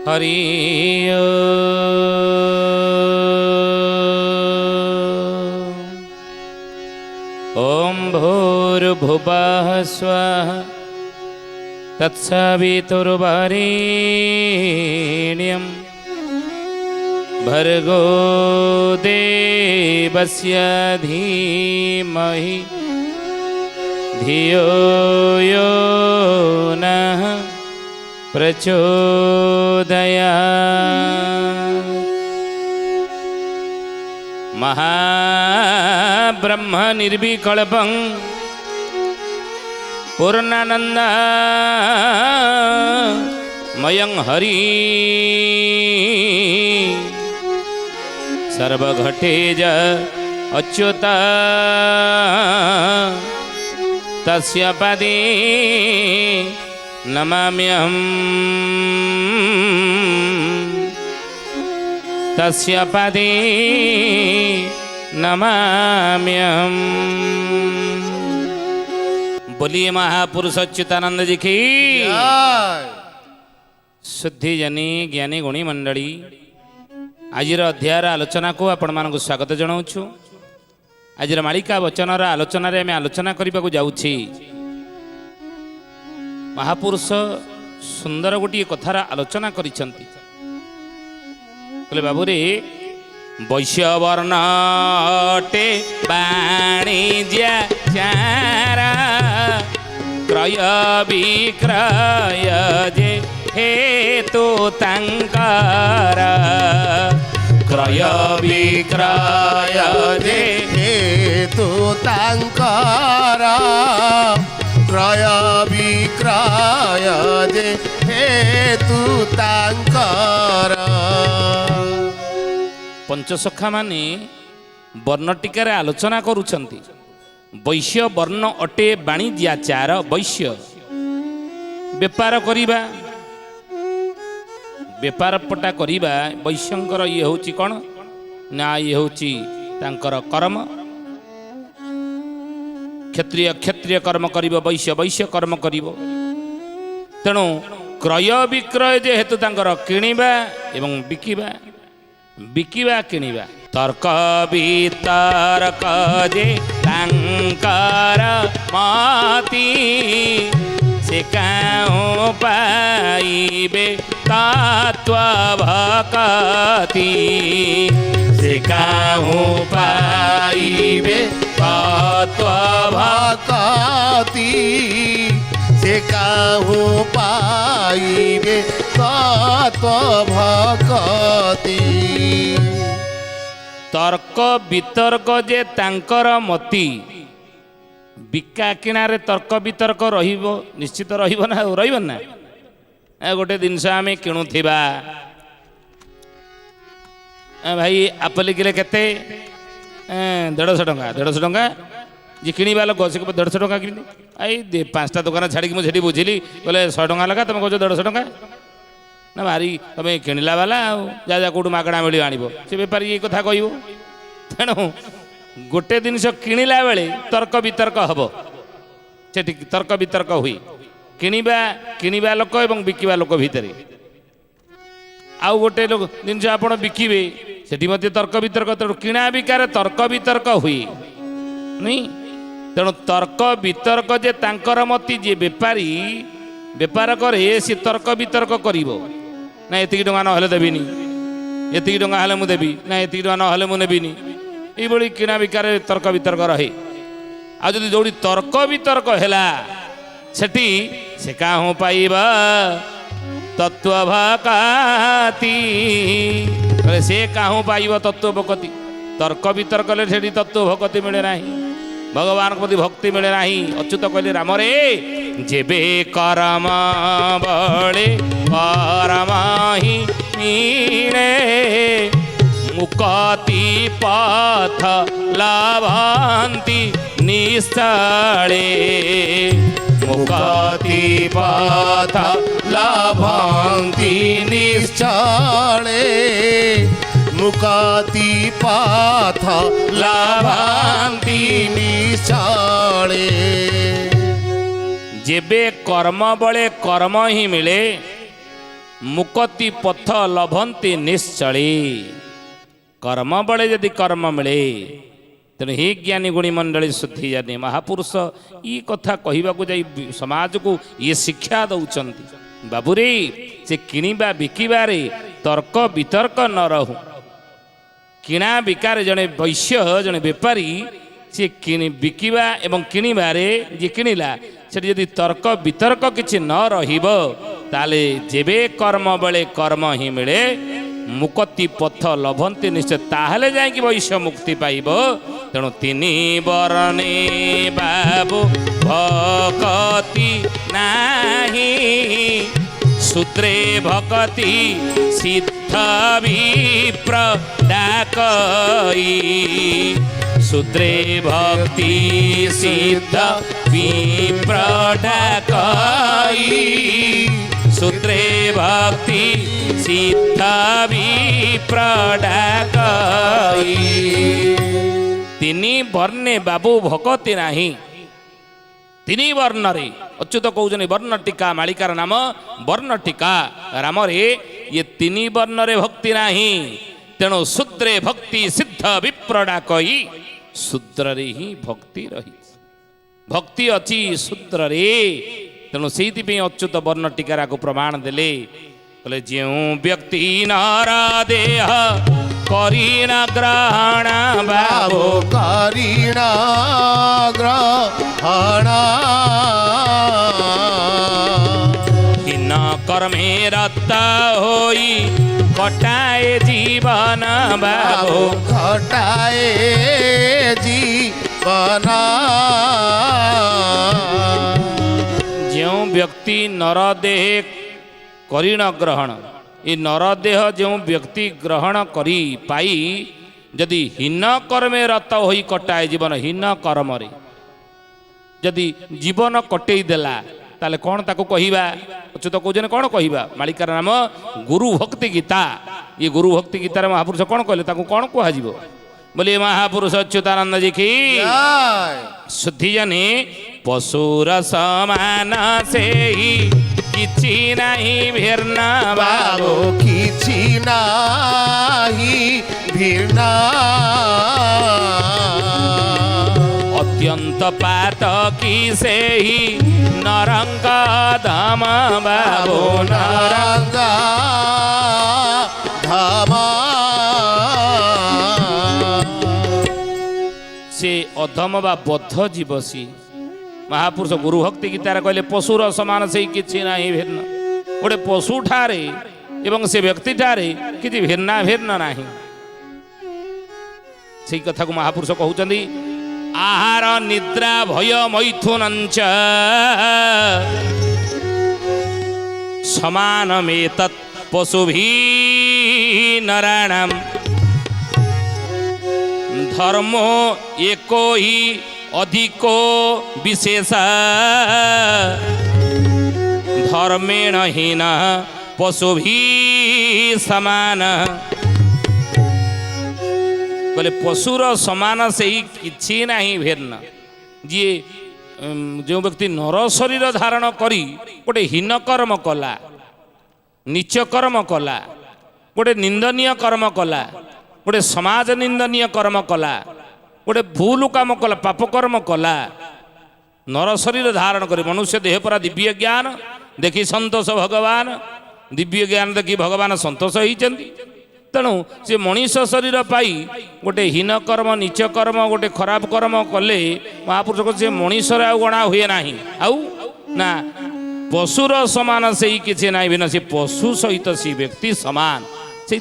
हरि ओम भूर्भुवः स्वः तत्सवितुर्वरेण्यं भर्गो देवस्य धीमहि धियो यो नः प्रचोदयात्। महाब्रह्म निर्विकल्पं पूर्णानन्दमयं हरि सर्वघटेज अच्युत तस्य पदे नमाम्यहम् तस्य पदे नमाम्यहम्। बोलिए महापुरुष अच्युतानंद जी की शुद्धि जनी ज्ञानी गुणी मंडली। आजिर अध्यायर आलोचना को आपण मानक स्वागत जनाऊँ। आजिर मालिका वचनर आलोचन आम आलोचना करने को जाऊँगी। महापुरुष सुंदर गोटे कथार आलोचना करिसेंती। कहले बाबूरे वैश्यवर्णटे वाणिज्य चारा क्रय विक्रय जे हेतु तंकर क्रय विक्रय जे हेतु तंकर क्रय विक्रय जे हेतु तंकर। पंचसखा माने वर्ण टीकार आलोचना करुछंती। वैश्य वर्ण अटे वाणिज्याचार। वैश्य बेपार करिबा बेपार पटा करिबा वैश्यंकर ये होची कोन ना ये होची तांकर कर्म। क्षत्रिय क्षत्रिय कर्म करिबो वैश्य वैश्य कर्म करिबो। तेणु क्रय विक्रय जे हेतु तांकर किणिबा एवं बिकिबा बिकिबा किणिबा तर्क वितर्क जे तांकर मति से काहु पाइबे तत्व भक्ति से काहु पाइबे तत्व भक्ति से काहु पाइबे तत्व भक्ति। तर्क वितर्क जे तांकर मति बिका किणारे तर्क वितर्क रहिबो निश्चित रहिबो ना रहिबो ना। गोटे जिनस आम किणुथिबा भाई आपल किले केते 150 टंका 150 टंका जी किणवा लोक से 150 टंका कि आई 5टा दुकान छाड़ी मुझे बुझिली बोले 100 टंका लगा तुम कह 150 टंका ना भारी तुम किणला वाला जा जा कौटू मागणा मिल आण से बेपारी ये कथा कह। तेणु गोटे जिनस किणला बेले तर्क वितर्क हम से तर्क वितर्क हुए किणवा लोक एवं बिकिबा लोक भितर। आउ गोटे लोक जिनस आपण बिकिबे सेठी मध्य तर्क वितर्क। तेणु किणा बिकार तर्क वितर्क हुए नहीं। तेणु तर्क वितर्क जे तांकर मति जे बेपारी बेपार करे सी तर्क वितर्क करिवो ना एतिकी टंका न हेले देबिनी एतिकी टंका हेले मु देबी ना एतिकी टंका न हेले मु नेबिनी। एई बळी किणा बिकार तर्क वितर्क रहे। आ जदि जोड़ी तर्क वितर्क हैला सेठी से काहु पाइबा तत्व भक्ति से काहु पाइबा तत्व भक्ति। तर्क वितर्क ले सेठी तत्व भक्ति मिले नाही भगवान प्रति भक्ति मिले नाही। अच्युत कहले राम रे जेबे कर्म बळे कर्म ही मिले मुक्ति पथ लाभांति निश्चले मुक्ति पथ लाभांति निश्चले मुक्ति पथ लाभांति निश्चले। जेबे कर्म बळे कर्म ही मिले मुकति पथ लभंती निश्चले कर्म बड़े यदि कर्म मिले तेणु हे ज्ञानी गुणी मंडली शुद्धि जानी महापुरुष ये कथा कहवाक जा समाज को ये शिक्षा दौरान बाबूरे से किणवा बिकिबारे तर्क वितर्क न रहू किणा बिकार जड़े वैश्य जड़े बेपारी सी बिकिबा एवं किणवारे जी किणिला से यदि तर्क वितर्क किसी न रहिब ताले जेबे कर्म बेले कर्म ही मिले मुक्ति पथ लभंती निश्चय ताहले जाएगी वैश्य मुक्ति पाइब तेणु तीन बरणे बाबू भक्ति नाही सूत्रे भक्ति सिद्ध विप्र डाकई सूत्रे भक्ति सिद्ध विप्र डाकई सूत्रे भक्ति सिद्ध विप्र डाकई तीन वर्णे बाबू भक्ति नाही तीन वर्ण रे अच्युत कहते वर्ण टीका मालिकार नाम वर्ण टीका राम रे ये तीन वर्ण रे भक्ति नाही तेणु शूद्रे भक्ति सिद्ध विप्रडा कई शूद्र रे ही भक्ति रही भक्ति अच्छी शूद्र रे तेणु से अच्युत वर्ण टीकार को प्रमाण देले बोले जो व्यक्ति नारा देह करीण ग्रहण बाबू करीण ग्रहण हीन कर्मे रता होई कटाए जीवन बाबू कटाए जीवन जो व्यक्ति नर देह करीण ग्रहण ये नरदेह जो व्यक्ति ग्रहण करी पाई जदि हीन कर्मे रत होई कटाए जीवन हीन कर्म रे जदि जीवन कटई देला ताले कौन ताको कहिबा अच्युत कहते कौन कहिबा मालिकार नाम गुरु भक्ति गीता ये गुरु भक्ति गीतार महापुरुष कौन कहले ताको कौन कह बोले महापुरुष अच्युतानंद जी की शुद्धि जानी पशुर समान से ही किछि नहीं भिन्न बाबू किछि नाही भिन्न अत्यंत पात की से ही नरंग धाम बाबू नरंग धाम से अधम बा बद्ध जीवसी महापुरुष गुरु भक्ति गीतार कहले पशुर समान से किछि नाही भिन्न गोटे पशु ठारे एवं से व्यक्ति ठारे किछि भिन्ना भिन्न नाही से कथा को महापुरुष कहउचंदी आहार निद्रा भय मैथुनंच समानमेतत् पशुभि नराणाम धर्मो एको ही अधिको विशेष धर्मेण हीन पशुभि समान बोले पशुर समान से ही किछि नहीं भिन्न जी जो व्यक्ति नर शरीर धारण करी गोटे हीन कर्म कला नीच कर्म कला गोटे निंदनीय कर्म कला गोटे समाज निंदनीय कर्म कला गोटे भूल काम कला पाप कर्म कला नर शरीर धारण कर मनुष्य देह परा दिव्य ज्ञान देखी संतोष भगवान दिव्य ज्ञान देखी भगवान संतोष होती तेणु से मनीष शरीर पाई गोटे हीन कर्म नीच कर्म गोटे खराब कर्म कले महापुरुष को से मनीष गणा हुए ना आउ ना पशुर समान से ही किसी ना भिन्न से पशु सहित सी व्यक्ति समान से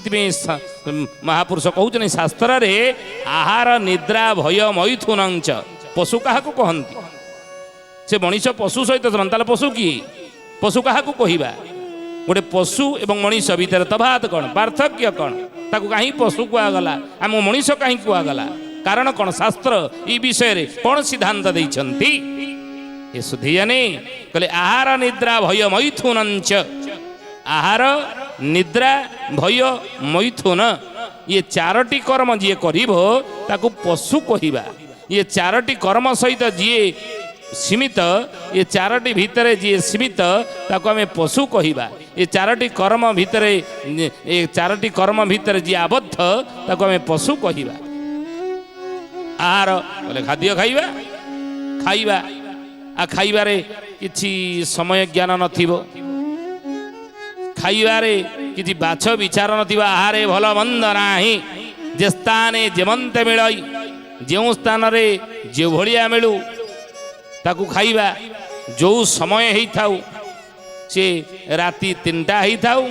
महापुरुष कहते शास्त्र रे आहार निद्रा भय मैथुनंच पशु क्या कहती से मनीष पशु सहित समान ताले पशु किए पशु क्या कहवा गोटे पशु एवं मनीष भितर तफात कौन पार्थक्य कौन ताकू कहीं पशु कहगला आम मनीष कहीं कहगला कारण कौन शास्त्र ये विषय रे कौन सिद्धांत देइछंती ये सुधी जाने कहले आहार निद्रा भय मैथुनंच आहार निद्रा भय मैथुन ये चारोटी कर्म जी करिबो ताकू पशु कहवा ये चारोटी कर्म सहित जी ସୀମିତ ଏ ଚାରୋଟି ଭିତରେ ଯିଏ ସୀମିତ ତାକୁ ଆମେ ପଶୁ କହିବା। ଏ ଚାରୋଟି କର୍ମ ଭିତରେ ଯିଏ ଆବଦ୍ଧ ତାକୁ ଆମେ ପଶୁ କହିବା। ଆହାର ବୋଲେ ଖାଦ୍ୟ ଖାଇବା ଖାଇବା ଆଉ ଖାଇବାରେ କିଛି ସମୟ ଜ୍ଞାନ ନଥିବ, ଖାଇବାରେ କିଛି ବାଛ ବିଚାର ନଥିବ। ଆହାରେ ଭଲ ମନ୍ଦ ନାହିଁ, ଯେ ସ୍ଥାନେ ଯେମନ୍ତେ ମିଳଇ, ଯେଉଁ ସ୍ଥାନରେ ଯେଭଳିଆ ମିଳୁ ତାକୁ ଖାଇବା। ଯେଉଁ ସମୟ ହେଇଥାଉ, ସେ ରାତି 3ଟା ହେଇଥାଉ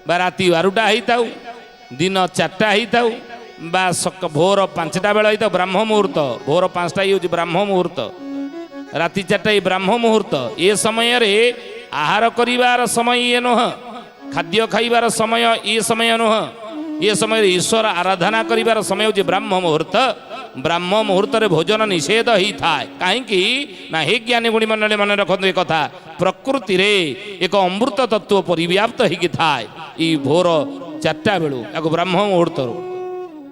ବା ରାତି 12ଟା ହେଇଥାଉ, ଦିନ 4ଟା ହେଇଥାଉ ବା ଭୋର 5ଟା ବେଳେ ହେଇଥାଉ, ବ୍ରାହ୍ମ ମୁହୂର୍ତ୍ତ। ଭୋର 5ଟା ହେଉଛି ବ୍ରାହ୍ମ ମୁହୂର୍ତ୍ତ, ରାତି 4ଟା ଏଇ ବ୍ରାହ୍ମ ମୁହୂର୍ତ୍ତ। ଏ ସମୟରେ ଆହାର କରିବାର ସମୟ ଇଏ ନୁହଁ, ଖାଦ୍ୟ ଖାଇବାର ସମୟ ଏ ସମୟ ନୁହଁ। ଏ ସମୟରେ ଈଶ୍ୱର ଆରାଧନା କରିବାର ସମୟ ହେଉଛି ବ୍ରାହ୍ମ ମୁହୂର୍ତ୍ତ। ବ୍ରାହ୍ମ ମୁହୂର୍ତ୍ତରେ ଭୋଜନ ନିଷେଧ ହେଇଥାଏ। କାହିଁକି ନା ହେ ଜ୍ଞାନୀ ଗୁଣୀ ମଣ୍ଡଳୀ ମନେ ରଖନ୍ତୁ ଏ କଥା, ପ୍ରକୃତିରେ ଏକ ଅମୃତ ତତ୍ତ୍ୱ ପରିବ୍ୟାପ୍ତ ହେଇକି ଥାଏ ଏଇ ଭୋର 4ଟା ବେଳୁ, ୟାକୁ ବ୍ରାହ୍ମ ମୁହୂର୍ତ୍ତରୁ।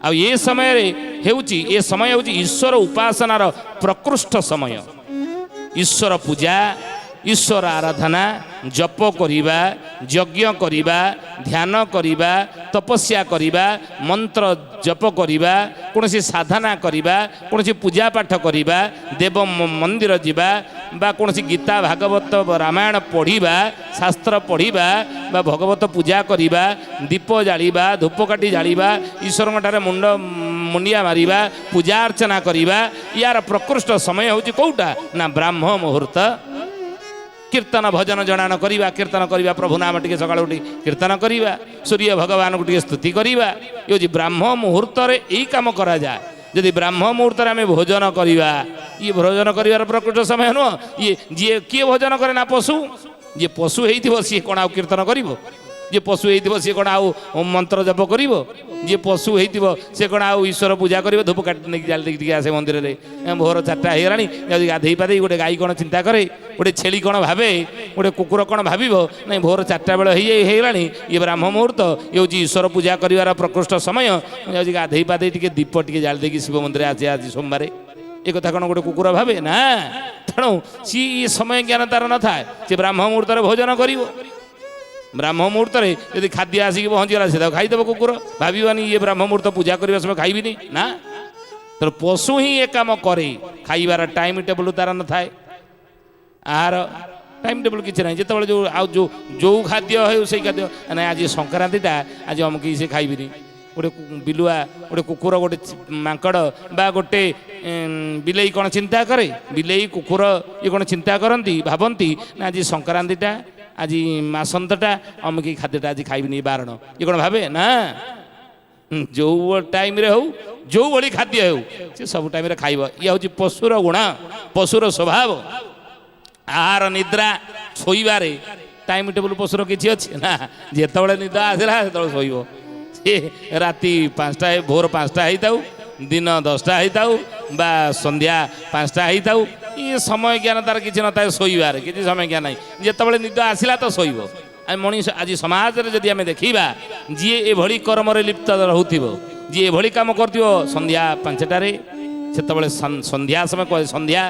ଆଉ ଏ ସମୟରେ ଏ ସମୟ ହେଉଛି ଈଶ୍ୱର ଉପାସନାର ପ୍ରକୃଷ୍ଟ ସମୟ। ଈଶ୍ୱର ପୂଜା, ଈଶ୍ୱର ଆରାଧନା, ଜପ କରିବା, ଯଜ୍ଞ କରିବା, ଧ୍ୟାନ କରିବା, ତପସ୍ୟା କରିବା, ମନ୍ତ୍ର ଜପ କରିବା, କୌଣସି ସାଧନା କରିବା, କୌଣସି ପୂଜା ପାଠ କରିବା, ଦେବ ମନ୍ଦିର ଯିବା ବା କୌଣସି ଗୀତା ଭାଗବତ ରାମାୟଣ ପଢ଼ିବା, ଶାସ୍ତ୍ର ପଢ଼ିବା ବା ଭଗବତ ପୂଜା କରିବା, ଦୀପ ଜାଳିବା, ଧୂପକାଠି ଜାଳିବା, ଈଶ୍ୱରଙ୍କ ଠାରେ ମୁଣ୍ଡିଆ ମାରିବା, ପୂଜା ଅର୍ଚ୍ଚନା କରିବା, ୟାର ପ୍ରକୃଷ୍ଟ ସମୟ ହେଉଛି କେଉଁଟା ନା ବ୍ରାହ୍ମ ମୁହୂର୍ତ୍ତ। କୀର୍ତ୍ତନ ଭଜନ ଜଣାଣ କରିବା, କୀର୍ତ୍ତନ କରିବା, ପ୍ରଭୁ ନାମ ଟିକେ ସକାଳୁ ଉଠି କୀର୍ତ୍ତନ କରିବା, ସୂର୍ଯ୍ୟ ଭଗବାନଙ୍କୁ ଟିକେ ସ୍ତୁତି କରିବା। ଏ ହେଉଛି ବ୍ରାହ୍ମ ମୁହୂର୍ତ୍ତରେ ଏଇ କାମ କରାଯାଏ। ଯଦି ବ୍ରାହ୍ମ ମୁହୂର୍ତ୍ତରେ ଆମେ ଭୋଜନ କରିବା, ଇଏ ଭୋଜନ କରିବାର ପ୍ରକୃତ ସମୟ ନୁହଁ। କିଏ ଭୋଜନ କରେ ନା ପଶୁ। ଯିଏ ପଶୁ ହେଇଥିବ ସିଏ କ'ଣ ଆଉ କୀର୍ତ୍ତନ କରିବ? ଯିଏ ପଶୁ ହେଇଥିବ ସିଏ କ'ଣ ଆଉ ମନ୍ତ୍ର ଜପ କରିବ? ଯିଏ ପଶୁ ହେଇଥିବ ସିଏ କ'ଣ ଆଉ ଈଶ୍ୱର ପୂଜା କରିବ? ଧୂପ କାଟି ନେଇକି ଜାଳି ଦେଇକି ଟିକେ ଆସେ ମନ୍ଦିରରେ, ଭୋର 4ଟା ହେଇଗଲାଣି, ଯାଉଛି ଗାଧେଇ ପାଧେଇ। ଗୋଟେ ଗାଈ କ'ଣ ଚିନ୍ତା କରେ, ଗୋଟେ ଛେଳି କ'ଣ ଭାବେ, ଗୋଟେ କୁକୁର କ'ଣ ଭାବିବ? ନାଇଁ, ଭୋର 4ଟା ବେଳ ହେଇଗଲାଣି, ଇଏ ବ୍ରାହ୍ମ ମୁହୂର୍ତ୍ତ, ଇଏ ହେଉଛି ଈଶ୍ୱର ପୂଜା କରିବାର ପ୍ରକୃଷ୍ଟ ସମୟ। ଯାଉଛି ଗାଧେଇ ପାଧେଇ ଟିକେ ଦୀପ ଟିକେ ଜାଳି ଦେଇକି ଶିବ ମନ୍ଦିରରେ ଆସେ ଆଜି ସୋମବାର। ଏ କଥା କ'ଣ ଗୋଟେ କୁକୁର ଭାବେ? ନା। ତେଣୁ ସିଏ ସମୟ ଜ୍ଞାନ ତାର ନଥାଏ, ସେ ବ୍ରାହ୍ମ ମୁହୂର୍ତ୍ତରେ ଭୋଜନ କରିବ। ବ୍ରାହ୍ମ ମୁହୂର୍ତ୍ତରେ ଯଦି ଖାଦ୍ୟ ଆସିକି ପହଞ୍ଚିଗଲା, ସେ ତାକୁ ଖାଇଦେବ କୁକୁର। ଭାବିବାନି ଇଏ ବ୍ରାହ୍ମ ମୁହୂର୍ତ୍ତ ପୂଜା କରିବା ସମୟ ଖାଇବିନି, ନା। ତେଣୁ ପଶୁ ହିଁ ଏ କାମ କରେ। ଖାଇବାର ଟାଇମ୍ ଟେବୁଲ୍ ତାର ନଥାଏ, ଆହାର ଟାଇମ୍ ଟେବୁଲ୍ କିଛି ନାହିଁ। ଯେତେବେଳେ ଯେଉଁ ଖାଦ୍ୟ ହେଉ ସେଇ ଖାଦ୍ୟ, ନାଇଁ ଆଜି ସଂକ୍ରାନ୍ତିଟା, ଆଜି ଅମୁକ ସେ ଖାଇବିନି। ଗୋଟେ ବିଲୁଆ, ଗୋଟେ କୁକୁର, ଗୋଟେ ମାଙ୍କଡ଼ ବା ଗୋଟେ ବିଲେଇ କ'ଣ ଚିନ୍ତା କରେ? ବିଲେଇ, କୁକୁର ଇଏ କ'ଣ ଚିନ୍ତା କରନ୍ତି, ଭାବନ୍ତି ନା ଆଜି ସଂକ୍ରାନ୍ତିଟା, ଆଜି ମାସନ୍ତଟା, ଅମୁକ ଖାଦ୍ୟଟା ଆଜି ଖାଇବିନି, ବାରଣ। ଇଏ କ'ଣ ଭାବେ? ନା। ଯେଉଁ ଟାଇମ୍ରେ ହେଉ, ଯେଉଁଭଳି ଖାଦ୍ୟ ହେଉ, ସେ ସବୁ ଟାଇମ୍ରେ ଖାଇବ। ଇଏ ହେଉଛି ପଶୁର ଗୁଣ, ପଶୁର ସ୍ୱଭାବ। ଆହାର, ନିଦ୍ରା, ଶୋଇବାରେ ଟାଇମ୍ ଟେବୁଲ୍ ପଶୁର କିଛି ଅଛି ନା। ଯେତେବେଳେ ନିଦ ଆସିଲା ସେତେବେଳେ ଶୋଇବ। ସେ ରାତି 5ଟା, ଭୋର 5ଟା ହେଇଥାଉ, ଦିନ 10ଟା ହେଇଥାଉ ବା ସନ୍ଧ୍ୟା 5ଟା ହେଇଥାଉ, ଇଏ ସମୟ ଜ୍ଞାନ ତାର କିଛି ନଥାଏ। ଶୋଇବାରେ କିଛି ସମୟ ଜ୍ଞାନ ନାହିଁ, ଯେତେବେଳେ ନିଦ ଆସିଲା ତ ଶୋଇବ। ମଣିଷ ଆଜି ସମାଜରେ ଯଦି ଆମେ ଦେଖିବା, ଯିଏ ଏଭଳି କର୍ମରେ ଲିପ୍ତ ରହୁଥିବ, ଯିଏ ଏଭଳି କାମ କରୁଥିବ, ସନ୍ଧ୍ୟା 5ଟାରେ, ସେତେବେଳେ ସନ୍ଧ୍ୟା ସମୟ କହେ। ସନ୍ଧ୍ୟା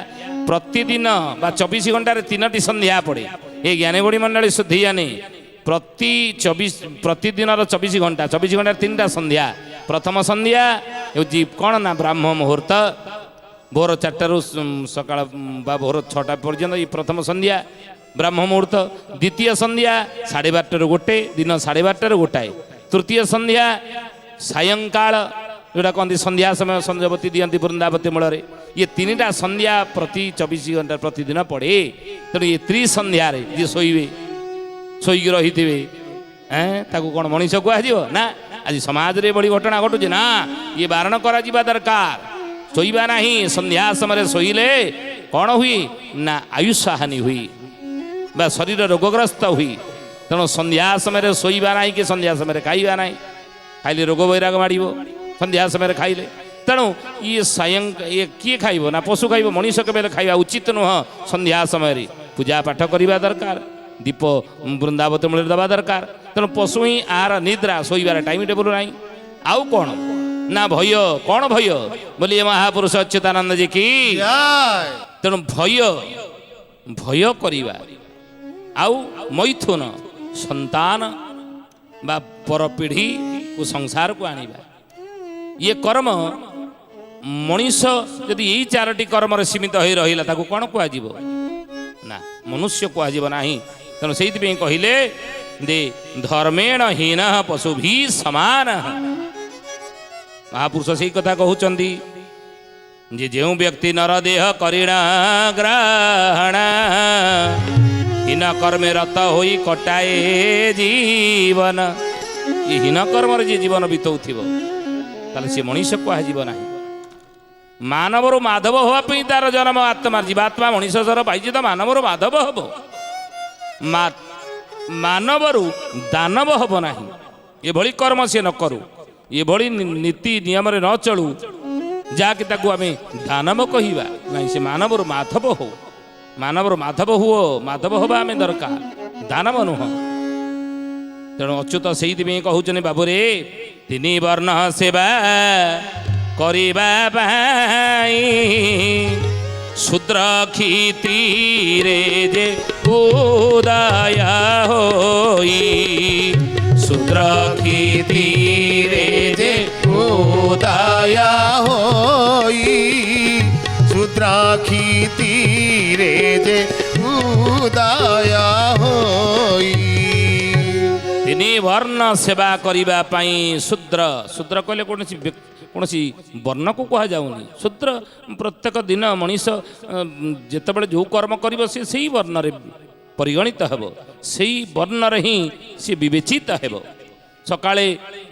ପ୍ରତିଦିନ ବା 24 ଘଣ୍ଟାରେ 3ଟି ସନ୍ଧ୍ୟା ପଡ଼େ। ଏ ଜ୍ଞାନୀଗୁଣୀ ମଣ୍ଡଳୀ ଶୁଦ୍ଧି ଜାନି, ପ୍ରତିଦିନର 24 ଘଣ୍ଟା, 24 ଘଣ୍ଟାରେ 3ଟା ସନ୍ଧ୍ୟା। ପ୍ରଥମ ସନ୍ଧ୍ୟା ହେଉଛି କ'ଣ ନା ବ୍ରାହ୍ମ ମୁହୂର୍ତ୍ତ, ଭୋର 4ଟାରୁ ସକାଳ ବା ଭୋର 6ଟା ପର୍ଯ୍ୟନ୍ତ, ଏ ପ୍ରଥମ ସନ୍ଧ୍ୟା ବ୍ରାହ୍ମ ମୁହୂର୍ତ୍ତ। ଦ୍ୱିତୀୟ ସନ୍ଧ୍ୟା 12:30ରୁ 1, ଦିନ 12:30ରୁ 1। ତୃତୀୟ ସନ୍ଧ୍ୟା ସାୟଂକାଳ, ଯେଉଁଟା କହନ୍ତି ସନ୍ଧ୍ୟା ସମୟ, ସଞ୍ଜବତୀ ଦିଅନ୍ତି ବୃନ୍ଦାବତୀ ମୂଳରେ। ଇଏ 3ଟା ସନ୍ଧ୍ୟା ପ୍ରତି 24 ଘଣ୍ଟା ପ୍ରତିଦିନ ପଡ଼େ। ତେଣୁ ଏ ତ୍ରିସନ୍ଧ୍ୟାରେ ଯିଏ ଶୋଇବେ, ଶୋଇକି ରହିଥିବେ, ତାକୁ କ'ଣ ମଣିଷ କୁହାଯିବ? ନା। ଆଜି ସମାଜରେ ଏଭଳି ଘଟଣା ଘଟୁଛି ନା, ଇଏ ବାରଣ କରାଯିବା ଦରକାର। ଶୋଇବା ନାହିଁ। ସନ୍ଧ୍ୟା ସମୟରେ ଶୋଇଲେ କ'ଣ ହୁଏ ନା ଆୟୁଷ ହାନି ହୁଏ ବା ଶରୀର ରୋଗଗ୍ରସ୍ତ ହୁଏ। ତେଣୁ ସନ୍ଧ୍ୟା ସମୟରେ ଶୋଇବା ନାହିଁ କି ସନ୍ଧ୍ୟା ସମୟରେ ଖାଇବା ନାହିଁ, ଖାଇଲେ ରୋଗ ବୈରାଗ ମାଡ଼ିବ ସନ୍ଧ୍ୟା ସମୟରେ ଖାଇଲେ। ତେଣୁ ଇଏ କିଏ ଖାଇବ ନା ପଶୁ ଖାଇବ, ମଣିଷ କେବେ ଖାଇବା ଉଚିତ ନୁହଁ। ସନ୍ଧ୍ୟା ସମୟରେ ପୂଜା ପାଠ କରିବା ଦରକାର, ଦୀପ ବୃନ୍ଦାବତୀ ମୂଳରେ ଦେବା ଦରକାର। ତେଣୁ ପଶୁ ହିଁ ଆହାର, ନିଦ୍ରା, ଶୋଇବାର ଟାଇମ୍ ଟେବୁଲ୍ ନାହିଁ। ଆଉ କ'ଣ ନା ଭୟ। କ'ଣ ଭୟ ବୋଲି ଏ ମହାପୁରୁଷ ଅଚ୍ୟୁତାନନ୍ଦ ଜୀ କି ଜୟ ତେଣୁ ଭୟ କରିବା ଆଉ ମୈଥୁନ ସନ୍ତାନ ବା ପରପିଢ଼ିକୁ ସଂସାରକୁ ଆଣିବା ଇଏ କର୍ମ ମଣିଷ ଯଦି ଏଇ ଚାରୋଟି କର୍ମରେ ସୀମିତ ହୋଇ ରହିଲା ତାକୁ କ'ଣ କୁହାଯିବ ନା ମନୁଷ୍ୟ କୁହାଯିବ ନାହିଁ। ତେଣୁ ସେଇଥିପାଇଁ କହିଲେ ଦେ ଧର୍ମେଣ ହୀନ ପଶୁଭି ସମାନ। ମହାପୁରୁଷ ସେଇ କଥା କହୁଛନ୍ତି ଯେ ଯେଉଁ ବ୍ୟକ୍ତି ନର ଦେହ କରିଣ ଗ୍ରହଣ ହୀନ କର୍ମେ ରତ ହୋଇ କଟାଏ ଜୀବନ। ଏ ହୀନ କର୍ମରେ ଯିଏ ଜୀବନ ବିତଉଥିବ ତାହେଲେ ସେ ମଣିଷ କୁହାଯିବ ନାହିଁ। ମାନବରୁ ମାଧବ ହେବା ପାଇଁ ତାର ଜନ୍ମ ଆତ୍ମା ଜୀବାତ୍ମା ମଣିଷ ସର ପାଇଛି ତ ମାନବରୁ ମାଧବ ହବ। ମାନବରୁ ଦାନବ ହବ ନାହିଁ। ଏଭଳି କର୍ମ ସେ ନ କରୁ, ଏଭଳି ନୀତି ନିୟମରେ ନ ଚଳୁ ଯାହାକି ତାକୁ ଆମେ ଦାନବ କହିବା ନାହିଁ। ସେ ମାନବରୁ ମାଧବ ହଉ, ମାନବରୁ ମାଧବ ହୁଅ, ମାଧବ ହବା ଆମେ ଦରକାର, ଦାନବ ନୁହଁ। ତେଣୁ ଅଚ୍ୟୁତ ସେଇଥିପାଇଁ କହୁଛନ୍ତି ବାବୁରେ ତିନି ବର୍ଣ୍ଣ ସେବା କରିବା ପାଇଁ ଶୂଦ୍ର କ୍ଷିତିରେ ଯେ ଉଦୟ ହୋଇ ଶୂଦ୍ର କ୍ଷିତିରେ ଯେ ଉଦୟ ହୋଇ ଶୂଦ୍ରାକ୍ଷିତିରେ ଯେ ଉଦୟ ହୋଇ ତିନି ବର୍ଣ୍ଣ ସେବା କରିବା ପାଇଁ ଶୂଦ୍ର କହିଲେ କୌଣସି ବର୍ଣ୍ଣକୁ କୁହାଯାଉନି। ଶୂଦ୍ର ପ୍ରତ୍ୟେକ ଦିନ ମଣିଷ ଯେତେବେଳେ ଯେଉଁ କର୍ମ କରିବ ସେ ସେଇ ବର୍ଣ୍ଣରେ ପରିଗଣିତ ହେବ, ସେଇ ବର୍ଣ୍ଣରେ ହିଁ ସେ ବିବେଚିତ ହେବ। ସକାଳେ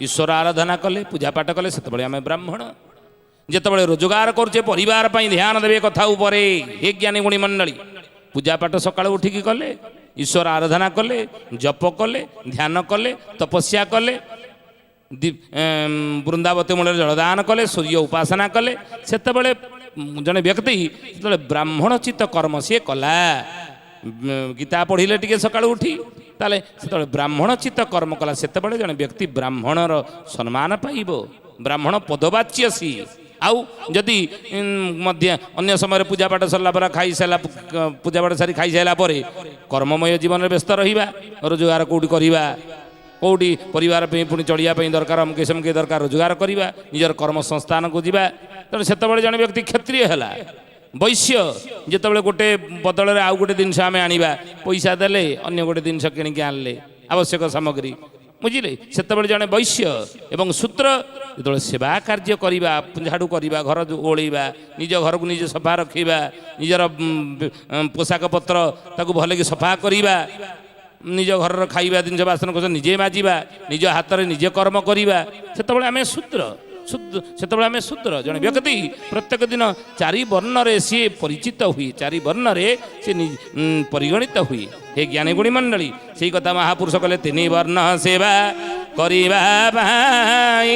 ଈଶ୍ୱର ଆରାଧନା କଲେ, ପୂଜାପାଠ କଲେ, ସେତେବେଳେ ଆମେ ବ୍ରାହ୍ମଣ। ଯେତେବେଳେ ରୋଜଗାର କରୁଛେ ପରିବାର ପାଇଁ ଧ୍ୟାନ ଦେବେ କଥା ଉପରେ। ହେ ଜ୍ଞାନୀ ଗୁଣୀ ମଣ୍ଡଳୀ, ପୂଜାପାଠ ସକାଳୁ ଉଠିକି କଲେ, ଈଶ୍ୱର ଆରାଧନା କଲେ, ଜପ କଲେ, ଧ୍ୟାନ କଲେ, ତପସ୍ୟା କଲେ, ବୃନ୍ଦାବତୀ ମୂଳରେ ଜଳଦାନ କଲେ, ସୂର୍ଯ୍ୟ ଉପାସନା କଲେ, ସେତେବେଳେ ଜଣେ ବ୍ୟକ୍ତି ଯେତେବେଳେ ବ୍ରାହ୍ମଣଚିତ କର୍ମ ସିଏ କଲା, ଗୀତା ପଢ଼ିଲେ ଟିକେ ସକାଳୁ ଉଠି, ତାହେଲେ ସେତେବେଳେ ବ୍ରାହ୍ମଣଚିତ କର୍ମ କଲା, ସେତେବେଳେ ଜଣେ ବ୍ୟକ୍ତି ବ୍ରାହ୍ମଣର ସମ୍ମାନ ପାଇବ, ବ୍ରାହ୍ମଣ ପଦବାଚ୍ୟ ସିଏ। ଆଉ ଯଦି ମଧ୍ୟ ଅନ୍ୟ ସମୟରେ ପୂଜାପାଠ ସରିଲା ପରେ ପୂଜାପାଠ ସାରି ଖାଇସାରିଲା ପରେ କର୍ମମୟ ଜୀବନରେ ବ୍ୟସ୍ତ ରହିବା, ରୋଜଗାର କେଉଁଠି କରିବା, କେଉଁଠି ପରିବାର ପାଇଁ ପୁଣି ଚଳିବା ପାଇଁ ଦରକାର, ଅମୁକେ ସମୁକେ ଦରକାର, ରୋଜଗାର କରିବା, ନିଜର କର୍ମ ସଂସ୍ଥାନକୁ ଯିବା। ତେଣୁ ସେତେବେଳେ ଜଣେ ବ୍ୟକ୍ତି କ୍ଷତ୍ରିୟ ହେଲା। ବୈଶ୍ୟ ଯେତେବେଳେ ଗୋଟେ ବଦଳରେ ଆଉ ଗୋଟେ ଜିନିଷ ଆମେ ଆଣିବା, ପଇସା ଦେଲେ ଅନ୍ୟ ଗୋଟେ ଜିନିଷ କିଣିକି ଆଣିଲେ ଆବଶ୍ୟକ ସାମଗ୍ରୀ, ବୁଝିଲେ, ସେତେବେଳେ ଜଣେ ବୈଶ୍ୟ। ଏବଂ ଶୂଦ୍ର ଯେତେବେଳେ ସେବା କାର୍ଯ୍ୟ କରିବା, ଝାଡ଼ୁ କରିବା, ଘର ଓଳେଇବା, ନିଜ ଘରକୁ ନିଜେ ସଫା ରଖିବା, ନିଜର ପୋଷାକ ପତ୍ର ତାକୁ ଭଲକି ସଫା କରିବା, ନିଜ ଘରର ଖାଇବା ଜିନିଷ ବାସନ ନିଜେ ମାଜିବା, ନିଜ ହାତରେ ନିଜେ କର୍ମ କରିବା, ସେତେବେଳେ ଆମେ ଶୂଦ୍ର। ଜଣେ ବ୍ୟକ୍ତି ପ୍ରତ୍ୟେକ ଦିନ ଚାରି ବର୍ଣ୍ଣରେ ସିଏ ପରିଚିତ ହୁଏ, ଚାରି ବର୍ଣ୍ଣରେ ସେ ପରିଗଣିତ ହୁଏ। ହେ ଜ୍ଞାନୀ ଗୁଣୀ ମଣ୍ଡଳୀ, ସେଇ କଥା ମହାପୁରୁଷ କହିଲେ ତିନି ବର୍ଣ୍ଣ ସେବା କରିବା ପାଇଁ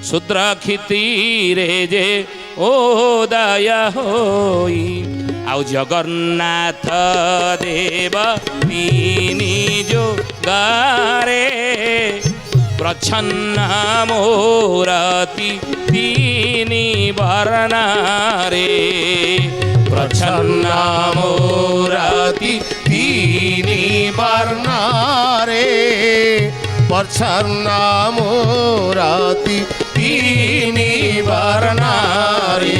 ଶୂଦ୍ର କ୍ଷିତିରେ ଯେ ଉଦୟ ହୋଇ। ଆଉ ଜଗନ୍ନାଥ ଦେବ ତିନି ଯୁଗରେ ପ୍ରଚ୍ଛନ୍ନ ମୂରତି ତିନି ବର୍ଣ୍ଣରେ, ପ୍ରଚ୍ଛନ୍ନ ମୂରତି ତିନି ବର୍ଣ୍ଣରେ, ପ୍ରଚ୍ଛନ୍ନ ମୂରତି ତିନି ବର୍ଣ୍ଣରେ।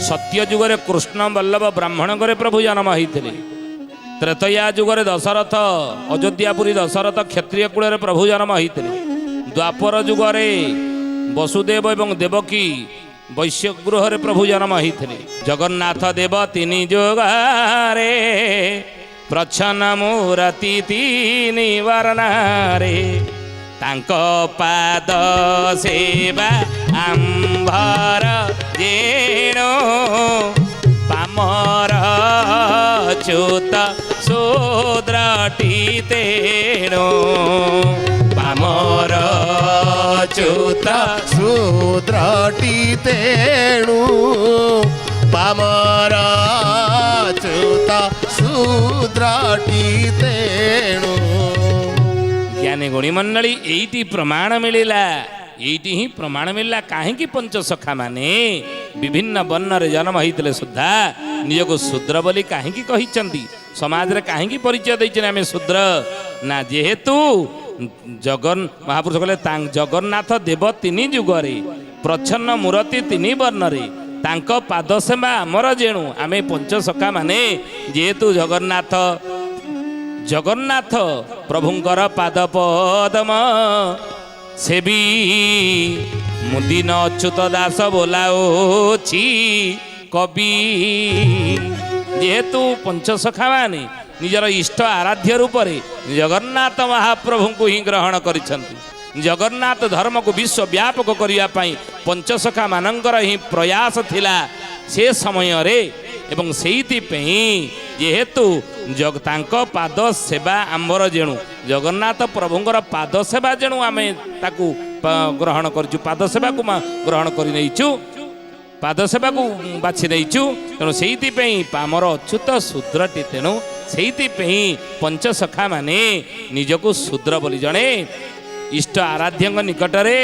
ସତ୍ୟ ଯୁଗରେ କୃଷ୍ଣ ବଲ୍ଲଭ ବ୍ରାହ୍ମଣଙ୍କରେ ପ୍ରଭୁ ଜନ୍ମ ହୋଇଥିଲେ। ତ୍ରେତୟା ଯୁଗରେ ଦଶରଥ, ଅଯୋଧ୍ୟାପୁରୀ ଦଶରଥ କ୍ଷତ୍ରିୟ କୂଳରେ ପ୍ରଭୁ ଜନ୍ମ ହୋଇଥିଲେ। ଦ୍ୱାପର ଯୁଗରେ ବସୁଦେବ ଏବଂ ଦେବକୀ ବୈଶ୍ୟ ଗୃହରେ ପ୍ରଭୁ ଜନ୍ମ ହୋଇଥିଲେ। ଜଗନ୍ନାଥ ଦେବ ତିନି ଯୁଗରେ ପ୍ରଚ୍ଛନ୍ନ ମୂରତି ତିନି ବର୍ଣ୍ଣରେ। ତାଙ୍କ ପାଦ ସେବା ଆମ୍ଭର ଯେଣୁ ପାମର ଅଚ୍ୟୁତ ଶୂଦ୍ରଟି ତେଣୁ, ପାମର ଅଚ୍ୟୁତ ଶୂଦ୍ରଟି ତେଣୁ, ପାମର ଅଚ୍ୟୁତ ଶୂଦ୍ରଟି ତେଣୁ। ଜ୍ଞାନୀ ଗୁଣୀ ମଣ୍ଡଳୀ, ଏଇଟି ପ୍ରମାଣ ମିଳିଲା ଏଇଠି ହିଁ ପ୍ରମାଣ ମିଳିଲା କାହିଁକି ପଞ୍ଚସଖା ମାନେ ବିଭିନ୍ନ ବର୍ଣ୍ଣରେ ଜନ୍ମ ହେଇଥିଲେ ସୁଦ୍ଧା ନିଜକୁ ଶୂଦ୍ର ବୋଲି କାହିଁକି କହିଛନ୍ତି, ସମାଜରେ କାହିଁକି ପରିଚୟ ଦେଇଛନ୍ତି ଆମେ ଶୂଦ୍ର ନା ଯେହେତୁ ମହାପୁରୁଷ କହିଲେ ଜଗନ୍ନାଥ ଦେବ ତିନି ଯୁଗରେ ପ୍ରଚ୍ଛନ୍ନ ମୂରତି ତିନି ବର୍ଣ୍ଣରେ ତାଙ୍କ ପାଦ ସେବା ଆମର ଯେଣୁ ଆମେ ପଞ୍ଚସଖା ମାନେ ଯେହେତୁ ଜଗନ୍ନାଥ ପ୍ରଭୁଙ୍କର ପାଦ ପଦମ ସେବି ମୁଦିନ ଅଚ୍ୟୁତ ଦାସ ବୋଲାଉଛି କବି। ଯେହେତୁ ପଞ୍ଚସଖା ମାନେ ନିଜର ଇଷ୍ଟ ଆରାଧ୍ୟ ରୂପରେ ଜଗନ୍ନାଥ ମହାପ୍ରଭୁଙ୍କୁ ହିଁ ଗ୍ରହଣ କରିଛନ୍ତି। ଜଗନ୍ନାଥ ଧର୍ମକୁ ବିଶ୍ୱ ବ୍ୟାପକ କରିବା ପାଇଁ ପଞ୍ଚସଖା ମାନଙ୍କର ହିଁ ପ୍ରୟାସ ଥିଲା ସେ ସମୟରେ। ଏବଂ ସେଇଥିପାଇଁ ଯେହେତୁ ତାଙ୍କ ପାଦ ସେବା ଆମର ଯେଣୁ ଜଗନ୍ନାଥ ପ୍ରଭୁଙ୍କର ପାଦ ସେବା ଯେଣୁ ଆମେ ତାକୁ ଗ୍ରହଣ କରିଛୁ, ପାଦ ସେବାକୁ ଗ୍ରହଣ କରି ନେଇଛୁ, ପାଦ ସେବାକୁ ବାଛି ନେଇଛୁ। ତେଣୁ ସେଇଥିପାଇଁ ଆମର ଅଚ୍ୟୁତ ଶୂଦ୍ରଟି, ତେଣୁ ସେଇଥିପାଇଁ ପଞ୍ଚସଖା ମାନେ ନିଜକୁ ଶୂଦ୍ର ବୋଲି ଜଣେ ଇଷ୍ଟ ଆରାଧ୍ୟଙ୍କ ନିକଟରେ,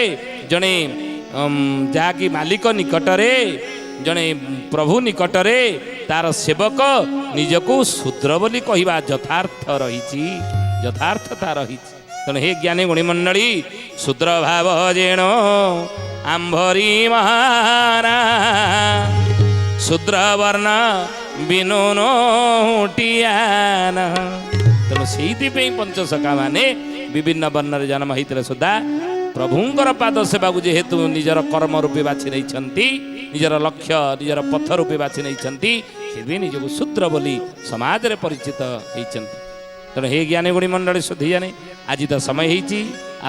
ଜଣେ ଯାହାକି ମାଲିକ ନିକଟରେ, ଜଣେ ପ୍ରଭୁ ନିକଟରେ ତାର ସେବକ ନିଜକୁ ଶୂଦ୍ର ବୋଲି କହିବା ଯଥାର୍ଥ ରହିଛି, ଯଥାର୍ଥତା ରହିଛି। ତେଣୁ ହେ ଜ୍ଞାନୀ ଗୁଣିମଣ୍ଡଳୀ, ଶୂଦ୍ର ଭାବ ଯେଣ ଆମ୍ଭରି ମହାରା ଶୂଦ୍ର ବର୍ଣ୍ଣ ବିନୋଟିଆନ। ତେଣୁ ସେଇଥିପାଇଁ ପଞ୍ଚସଖା ମାନେ ବିଭିନ୍ନ ବର୍ଣ୍ଣରେ ଜନ୍ମ ହେଇଥିଲେ ସୁଦ୍ଧା ପ୍ରଭୁଙ୍କର ପାଦ ସେବାକୁ ଯେହେତୁ ନିଜର କର୍ମ ରୂପେ ବାଛି ନେଇଛନ୍ତି, ନିଜର ଲକ୍ଷ୍ୟ ନିଜର ପଥ ରୂପେ ବାଛି ନେଇଛନ୍ତି, ସେଥିପାଇଁ ନିଜକୁ ଶୂଦ୍ର ବୋଲି ସମାଜରେ ପରିଚିତ ହେଇଛନ୍ତି। ତେଣୁ ହେ ଜ୍ଞାନୀ ଗୁଣି ମଣ୍ଡଳୀ ସୁଧୀ ଜାନେ, ଆଜି ତ ସମୟ ହେଇଛି,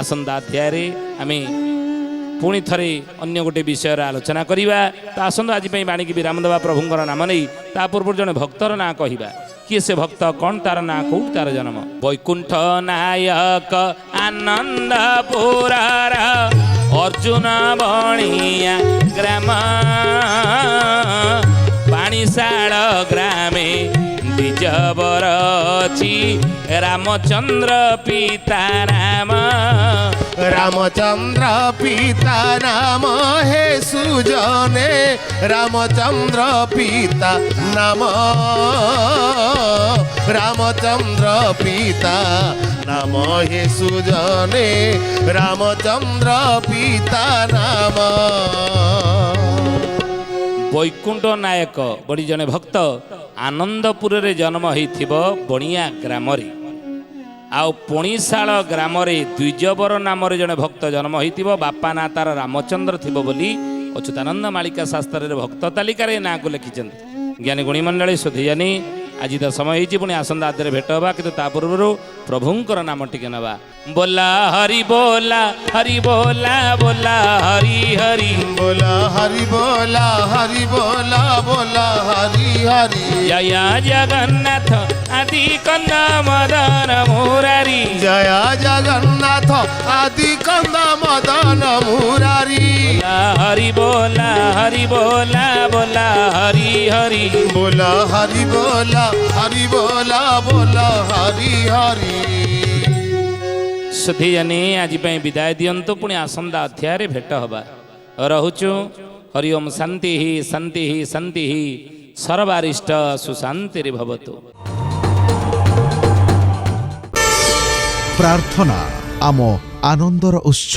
ଆସନ୍ତା ଅଧ୍ୟାୟରେ ଆମେ ପୁଣି ଥରେ ଅନ୍ୟ ଗୋଟେ ବିଷୟରେ ଆଲୋଚନା କରିବା। ତ ଆସନ୍ତୁ ଆଜି ପାଇଁ ବାଣୀକି ବିରାମ ଦେବା ପ୍ରଭୁଙ୍କର ନାମ ନେଇ। ତା ପୂର୍ବରୁ ଜଣେ ଭକ୍ତର ନାଁ କହିବା। କିଏ ସେ ଭକ୍ତ, କ'ଣ ତାର ନାଁ, କୋଉଠି ତାର ଜନ୍ମ? ବୈକୁଣ୍ଠ ନାୟକ ଆନନ୍ଦପୁରର ଅର୍ଜୁନ ବଣିଆ ଗ୍ରାମ ପାଣିଶାଳ ଗ୍ରାମେ ଦ୍ୱିଜବର ଅଛି ରାମଚନ୍ଦ୍ର ପିତା ନାମ। रामचंद्र पिता नाम हे सुजने, रामचंद्र पिता नाम, रामचंद्र पिता नाम हे सुजने, रामचंद्र पिता नाम। ବୈକୁଣ୍ଠ ନାୟକ ବଡ଼ି ଜଣେ ଭକ୍ତ ଆନନ୍ଦପୁରରେ ଜନ୍ମ ହେଇଥିବ ବଣିଆ ଗ୍ରାମରେ। ଆଉ ପଣିଶାଳ ଗ୍ରାମରେ ଦ୍ୱିଜବର ନାମରେ ଜଣେ ଭକ୍ତ ଜନ୍ମ ହେଇଥିବ। ବାପା ନାଁ ତାର ରାମଚନ୍ଦ୍ର ଥିବ ବୋଲି ଅଚ୍ୟୁତାନନ୍ଦ ମାଳିକା ଶାସ୍ତ୍ରରେ ଭକ୍ତ ତାଲିକାରେ ନାଁକୁ ଲେଖିଛନ୍ତି। ଜ୍ଞାନୀ ଗୁଣିମଣ୍ଡଳୀ ସୁଧୀଜାନୀ, ଆଜି ତ ସମୟ ହେଇଛି, ପୁଣି ଆସନ୍ତା ଆଦିରେ ଭେଟ ହେବା। କିନ୍ତୁ ତା ପୂର୍ବରୁ ପ୍ରଭୁଙ୍କର ନାମ ଟିକେ ନେବା। ବୋଲା ହରି ବୋଲା ହରି ବୋଲା ବୋଲା ହରି ହରି बोला हरि बोला हरि बोला बोला हरि हरि। ଜୟ ଜଗନ୍ନାଥ ଆଦି କନ୍ଦ ମଦନ ମୁରାରୀ, जय जगन्नाथ आदि कंद मदन मुरारी। ହରି ବୋଲା ହରି ବୋଲା ବୋଲା ହରି ହରି। बोला हरि बोला हरि बोला बोला हरि हरि। ସୁଧୀଜାନୀ, ଆଜି ପାଇଁ ବିଦାୟ ଦିଅନ୍ତୁ, ପୁଣି ଆସନ୍ତା ଅଧ୍ୟାୟରେ ଭେଟ ହେବା। ରହୁଛୁ। ହରି ଓମ୍ ଶାନ୍ତି ଶାନ୍ତି ଶାନ୍ତି ସର୍ବାରିଷ୍ଟ ସୁଶାନ୍ତିରେ ଭବତୁ। ପ୍ରାର୍ଥନା ଆମ ଆନନ୍ଦର ଉତ୍ସ।